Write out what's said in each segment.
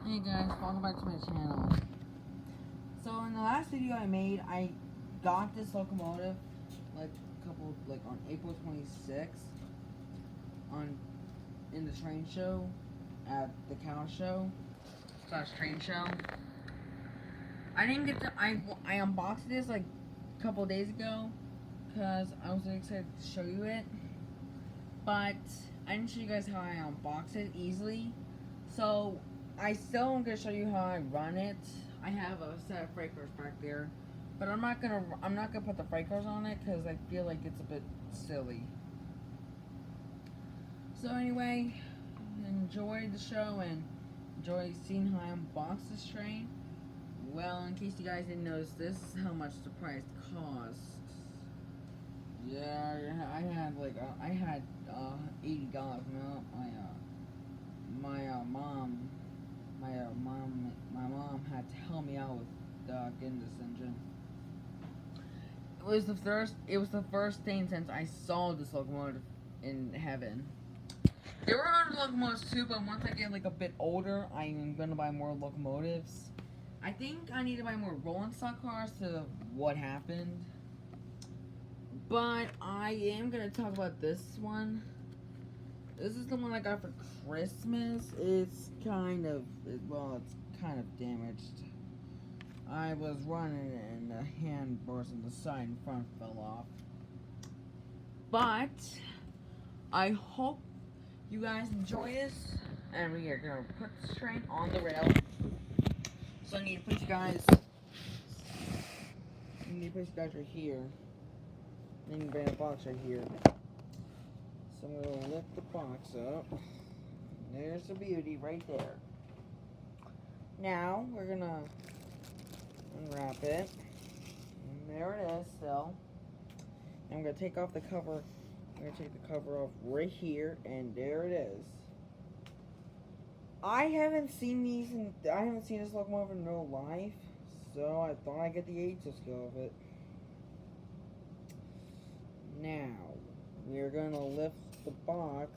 Hey guys, welcome back to my channel. So in the last video I made, I got this locomotive on April 26th in the train show at the cow show / train show. I didn't get to I unboxed this like a couple days ago because I was excited to show you it, but I didn't show you guys how I unbox it easily. So I still am gonna show you how I run it. I have a set of freight cars back there, but I'm not gonna put the freight cars on it because I feel like it's a bit silly. So anyway, enjoy the show and enjoy seeing how I unbox this train. Well, in case you guys didn't notice, this is how much the price costs. Yeah, I had $80. My mom had to help me out with getting this engine. It was the first thing since I saw this locomotive in heaven. There were other locomotives too, but once I get like a bit older, I am gonna buy more locomotives. I think I need to buy more rolling stock cars to what happened. But I am gonna talk about this one. This is the one I got for Christmas. It's kind of damaged. I was running and the handlebars on the side in front fell off. But I hope you guys enjoy this, and we are gonna put this train on the rail. So I need to put you guys right here. I need to bring the box right here. So I'm going to lift the box up. There's the beauty right there. Now, we're going to unwrap it. And there it is still. I'm going to take off the cover. I'm going to take the cover off right here. And there it is. I haven't seen this locomotive in real life. So I thought I'd get the HO scale of it. Now, we're going to lift the box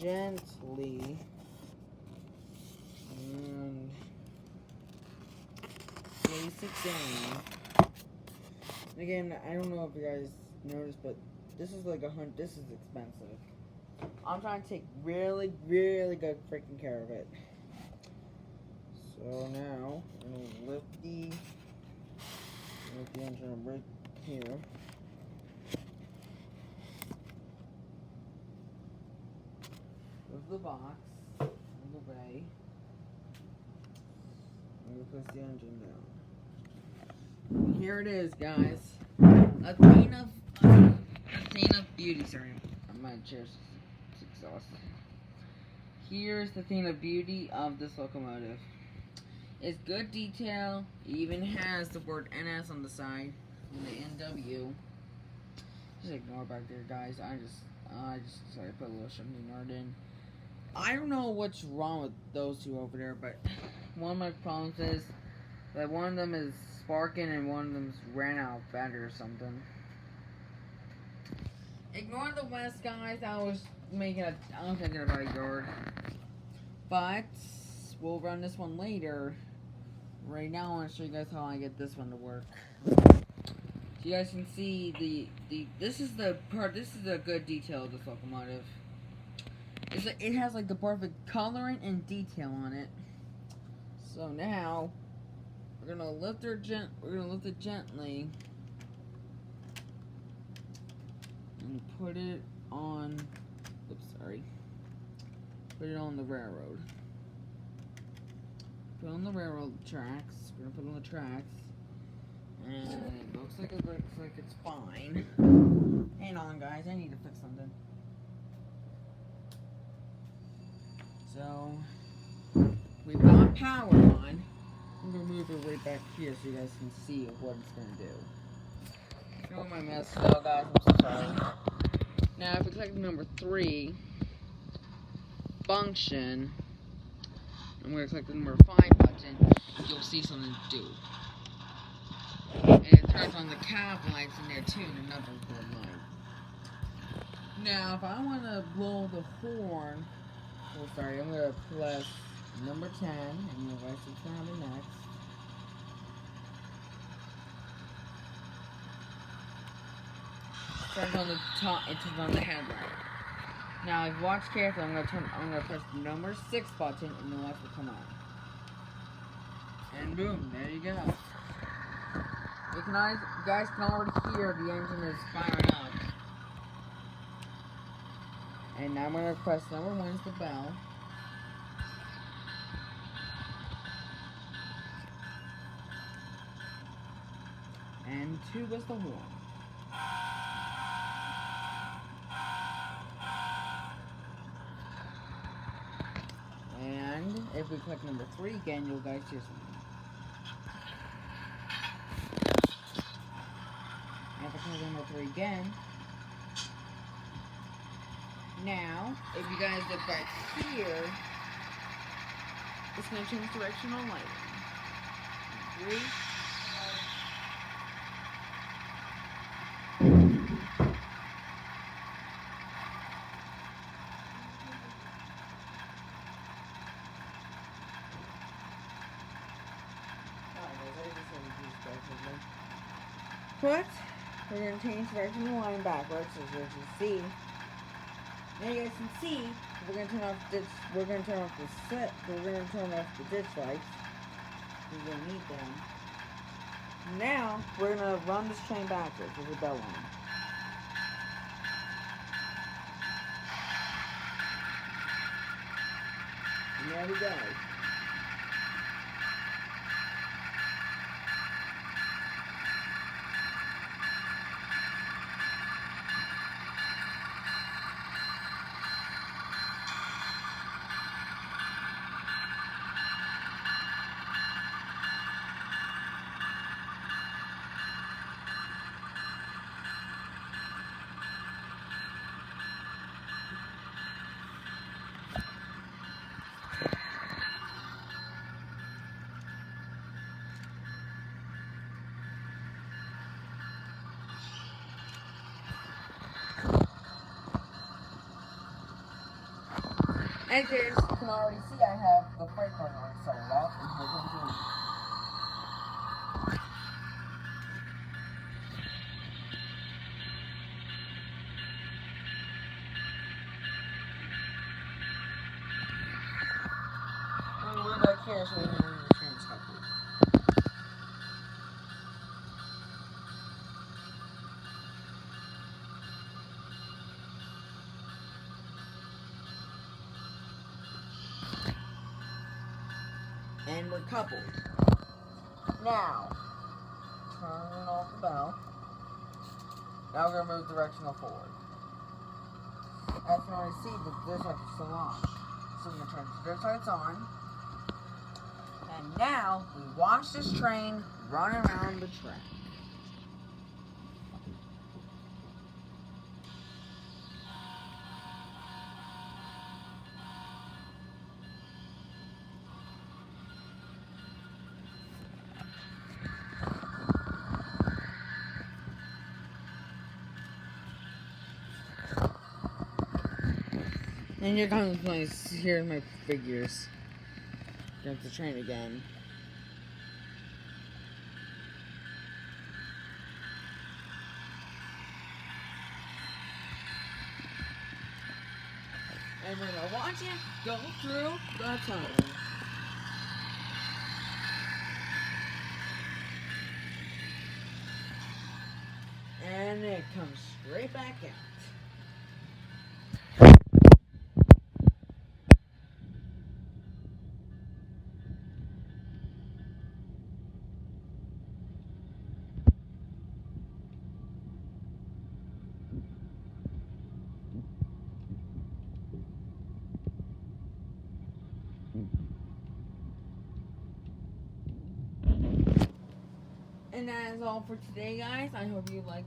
gently and place it down. Again, I don't know if you guys noticed, but this is like this is expensive. I'm trying to take really, really good freaking care of it. So now, I'm going to lift the engine right here. Move the box out of the way. I'm going to place the engine down. Here it is, guys. A thing of beauty. Sorry, my chair's exhausted. Here's the thing of beauty of this locomotive. It's good detail. It even has the word NS on the side, and the NW. Just ignore back there, guys. I just decided to put a little something art in. I don't know what's wrong with those two over there, but one of my problems is that one of them is sparking and one of them's ran out of battery or something. Ignore the west, guys. I was thinking about a yard. But we'll run this one later. Right now, I want to show you guys how I get this one to work. So you guys can see this is the good detail of this locomotive. It has like the perfect coloring and detail on it. So now we're gonna lift it gently and put it on. Put it on the railroad. Put it on the railroad tracks. We're gonna put it on the tracks, and it looks like it's fine. Hang on, guys. I need to fix something. So, we've got power on. I'm going to move it right back here so you guys can see what it's going to do. Ignore my mess though, guys. I'm so sorry. Now, if we click number 3, function, and we're going to click the number 5 button, you'll see something to do. And it turns on the cab lights in there too, and another good light. Now, if I want to blow the horn, oh, sorry, I'm going to press number 10, and you guys what's gonna happen next. Turns on the top, it turns on the headlight. Now, if you watch carefully, I'm gonna press the number 6 button, and the lights will come on. And boom, there you go. You guys can already hear the engine is firing up. And now I'm gonna press number 1 is the bell. And 2 was the horn. And if we click number 3 again, you'll guys hear something. And if I click number 3 again. Now, if you guys look back here, it's going to change directional lighting. 3. But we're going to change directional line backwards, as you can see. Now you guys can see we're going to turn off the ditch lights. We don't need them. Now we're going to run this train backwards with the bell on. And there we go. As you can already see, I have the brake runner started up, and we're going to we're back here so we can read the train coupled. And we're coupled. Now, turn off the bell. Now we're going to move directional forward. As you can already see, the ditch lights are still on. So we're going to turn the ditch lights on. And now, we watch this train run around the track. And here comes here's my figures. Here's the train again. And we're gonna watch it go through the tunnel. And it comes straight back out. And that is all for today, guys. I hope you like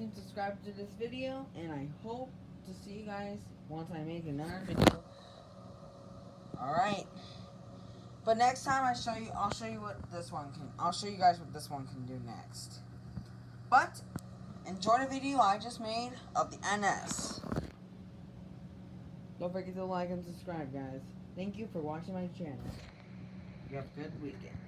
and subscribe to this video, and I hope to see you guys once I make another video. Alright. But next time I'll show you what this one can I'll show you guys what this one can do next. But enjoy the video I just made of the NS. Don't forget to like and subscribe, guys. Thank you for watching my channel. You have a good weekend.